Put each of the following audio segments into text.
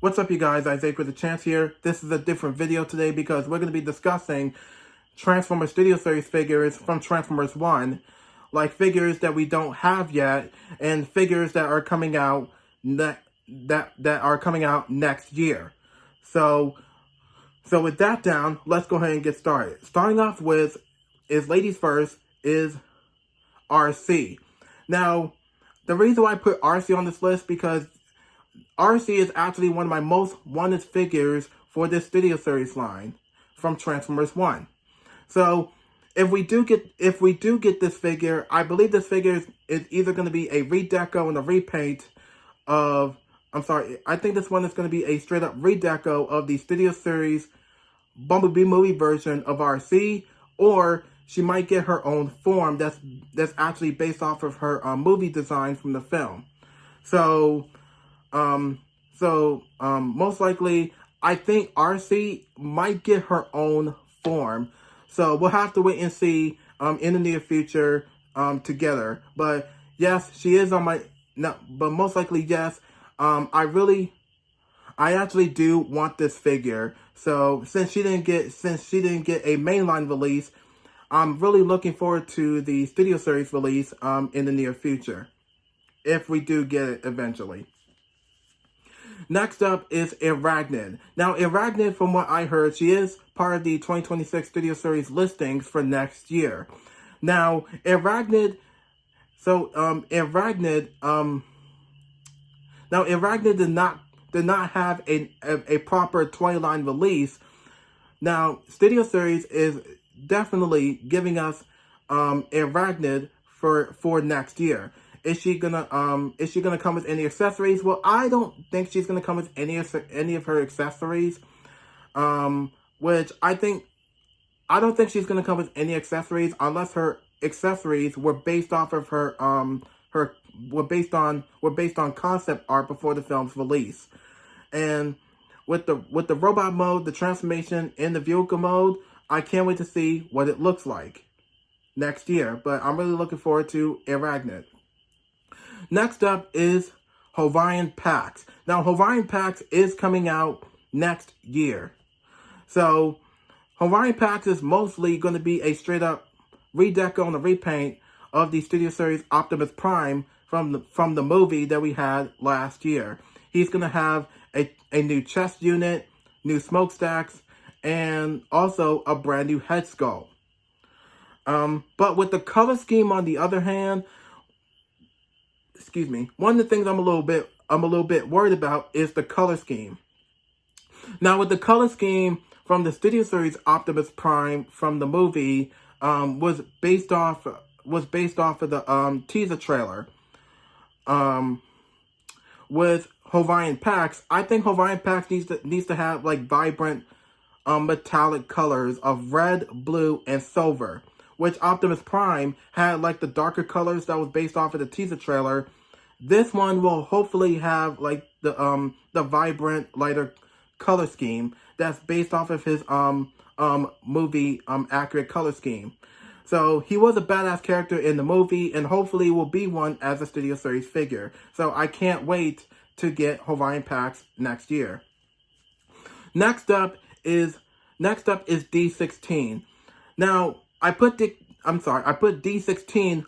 What's up, you guys? Isaac with a Chance here. This is a different video today because we're going to be discussing Transformers Studio Series figures from Transformers 1, like figures that we don't have yet and figures that are coming out that are coming out next year. So with that down, let's go ahead and get started. Starting off with ladies first is RC. Now, the reason why I put RC on this list because RC is actually one of my most wanted figures for this Studio Series line from Transformers 1. So if we do get this figure, I believe this figure is either going to be a redeco and a repaint of, I think this one is going to be a straight up redeco of the Studio Series Bumblebee movie version of RC, or she might get her own form that's actually based off of her movie design from the film. So most likely, I think RC might get her own form. So we'll have to wait and see in the near future together. But yes, she is on my but most likely yes. I actually do want this figure. So since she didn't get a mainline release, I'm really looking forward to the Studio Series release in the near future, if we do get it eventually. Next up is Arachnid. Now, Arachnid, from what I heard, she is part of the 2026 Studio Series listings for next year. Now, Arachnid did not have a proper toy line release. Now, Studio Series is definitely giving us Arachnid for next year. Is she gonna come with any accessories? Well, I don't think she's gonna come with any of her accessories. Which I don't think she's gonna come with any accessories unless her accessories were based off of her were based on concept art before the film's release. And with the robot mode, the transformation, and the vehicle mode, I can't wait to see what it looks like next year. But I'm really looking forward to Arachnid. Next up is Horion Pax. Now, Horion Pax is coming out next year. So, Horion Pax is mostly going to be a straight up redeco and a repaint of the Studio Series Optimus Prime from the movie that we had last year. He's going to have a new chest unit, new smokestacks, and also a brand new head sculpt. But with the color scheme, on the other hand, one of the things I'm a little bit worried about is the color scheme. Now, with the color scheme from the Studio Series Optimus Prime from the movie, was based off of the teaser trailer. With Horion Pax, I think Horion Pax needs to have like vibrant metallic colors of red, blue, and silver, which Optimus Prime had like the darker colors that was based off of the teaser trailer. This one will hopefully have like the vibrant, lighter color scheme that's based off of his movie accurate color scheme. So he was a badass character in the movie, and hopefully will be one as a Studio Series figure. So I can't wait to get Horion Pax next year. Next up is D16. Now, I put D16.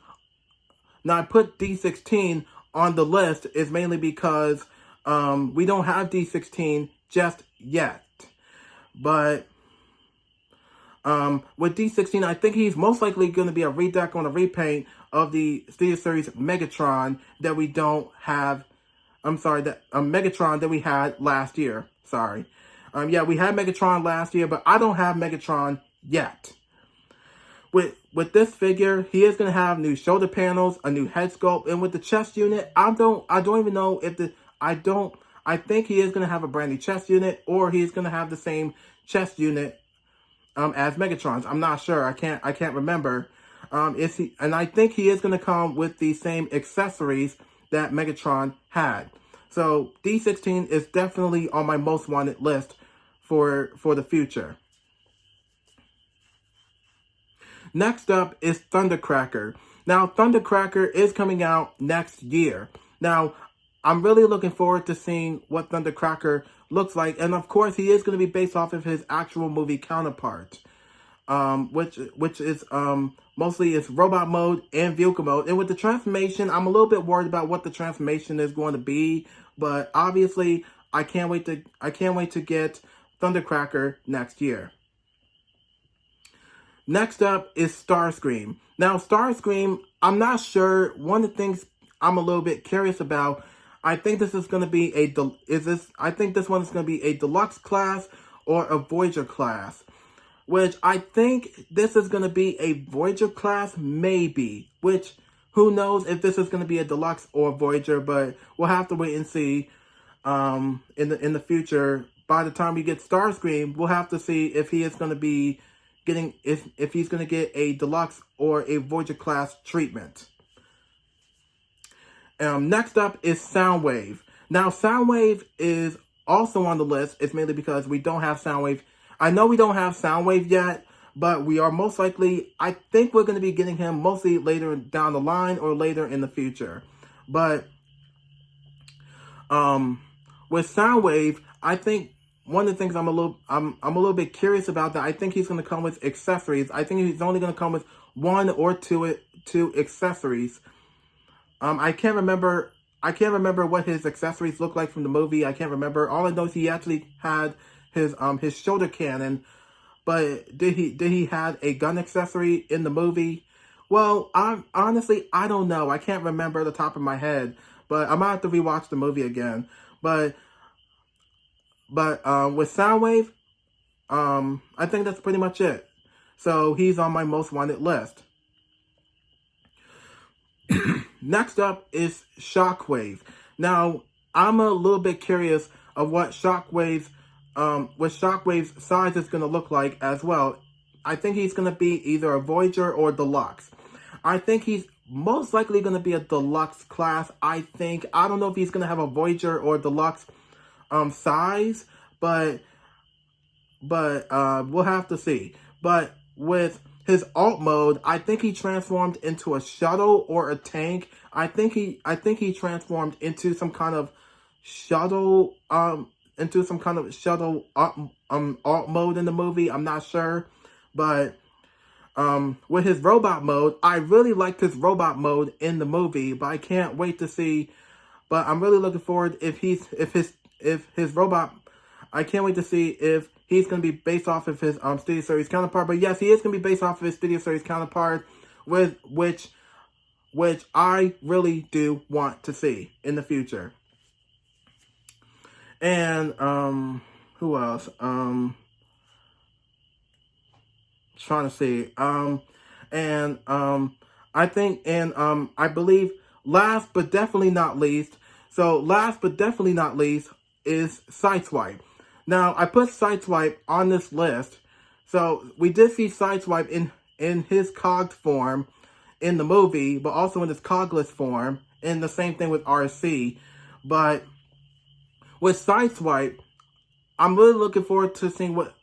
Now, I put D16 on the list is mainly because we don't have D16 just yet. But with D16, I think he's most likely going to be a redeco and a repaint of the Studio Series Megatron that we don't have. Megatron that we had last year. Sorry. Yeah, we had Megatron last year, but I don't have Megatron yet. With this figure, he is going to have new shoulder panels, a new head sculpt, and with the chest unit, I don't even know if I think he is going to have a brand new chest unit, or he's going to have the same chest unit as Megatron's. I'm not sure. I can't remember. And I think he is going to come with the same accessories that Megatron had. So D16 is definitely on my most wanted list for the future. Next up is Thundercracker. Now, Thundercracker is coming out next year. Now, I'm really looking forward to seeing what Thundercracker looks like. And of course, he is going to be based off of his actual movie counterpart, which is mostly it's robot mode and vehicle mode. And with the transformation, I'm a little bit worried about what the transformation is going to be, but obviously, I can't wait to get Thundercracker next year. Next up is Starscream. Now, Starscream, I'm not sure. One of the things I'm a little bit curious about, I think this is going to be I think this one is going to be a deluxe class or a Voyager class, which I think this is going to be a Voyager class, maybe, which who knows if this is going to be a deluxe or Voyager, but we'll have to wait and see in the future. By the time we get Starscream, we'll have to see if he is going to be getting if he's going to get a deluxe or a Voyager class treatment. Next up is Soundwave. Now, Soundwave is also on the list. It's mainly because we don't have Soundwave. I know we don't have Soundwave yet, but we are most likely, I think we're going to be getting him mostly later down the line or later in the future. But with Soundwave, I think one of the things I'm a little bit curious about, that I think he's going to come with accessories. I think he's only going to come with one or two accessories. I can't remember what his accessories look like from the movie. I can't remember. All I know is he actually had his shoulder cannon, but did he had a gun accessory in the movie? Well, honestly I don't know. I can't remember the top of my head, but I might have to rewatch the movie again. But with Soundwave, I think that's pretty much it. So he's on my most wanted list. Next up is Shockwave. Now, I'm a little bit curious of what Shockwave's size is going to look like as well. I think he's going to be either a Voyager or Deluxe. I think he's most likely going to be a Deluxe class. I don't know if he's going to have a Voyager or Deluxe size, but we'll have to see. But with his alt mode, I think he transformed into a shuttle or a tank. I think he transformed into some kind of shuttle alt mode in the movie. I'm not sure, but with his robot mode, I really liked his robot mode in the movie, but I can't wait to see. But I'm really looking forward if his robot. I can't wait to see if he's going to be based off of his Studio Series counterpart. But yes, he is going to be based off of his Studio Series counterpart, with which I really do want to see in the future. And who else? Trying to see. I think, and I believe last but definitely not least. So last but definitely not least is Sideswipe. Now, I put Sideswipe on this list. So we did see Sideswipe in his cogged form in the movie, but also in his cogless form, and the same thing with RC. But with Sideswipe, I'm really looking forward to seeing what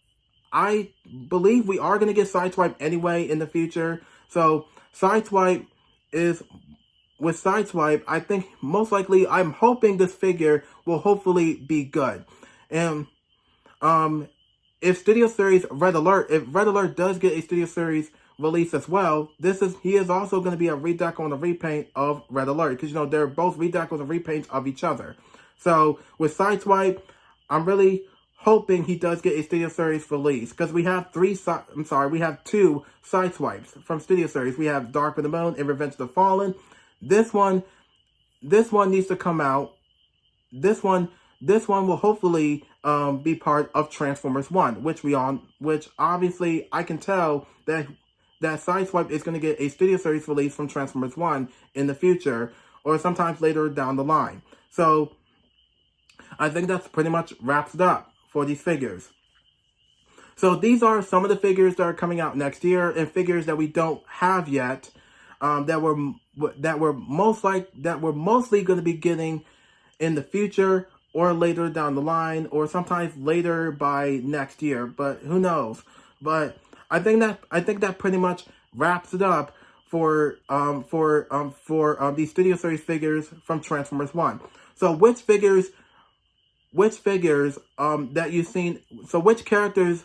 I believe we are going to get Sideswipe anyway in the future. So Sideswipe with Sideswipe, I think most likely, I'm hoping this figure will hopefully be good. And if Studio Series if Red Alert does get a Studio Series release as well, he is also going to be a redeco and a repaint of Red Alert, because they're both redecos and repaints of each other. So with Sideswipe, I'm really hoping he does get a Studio Series release, because we have two Sideswipes from Studio Series. We have Dark of the Moon and Revenge of the Fallen. This one needs to come out. This one will hopefully be part of Transformers 1, which obviously I can tell that Sideswipe is going to get a Studio Series release from Transformers 1 in the future, or sometimes later down the line. So I think that's pretty much wraps it up for these figures. So these are some of the figures that are coming out next year, and figures that we don't have yet, that we're mostly going to be getting in the future, or later down the line, or sometimes later by next year. But who knows? But I think that pretty much wraps it up for these Studio Series figures from Transformers 1. So which figures which figures that you've seen. So which characters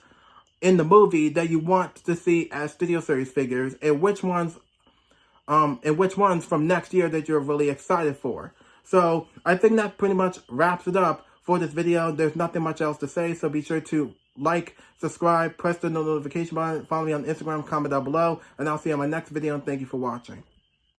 in the movie that you want to see as Studio Series figures, and which ones from next year that you're really excited for. So I think that pretty much wraps it up for this video. There's nothing much else to say, so be sure to like, subscribe, press the notification button, follow me on Instagram, comment down below, and I'll see you on my next video, and thank you for watching.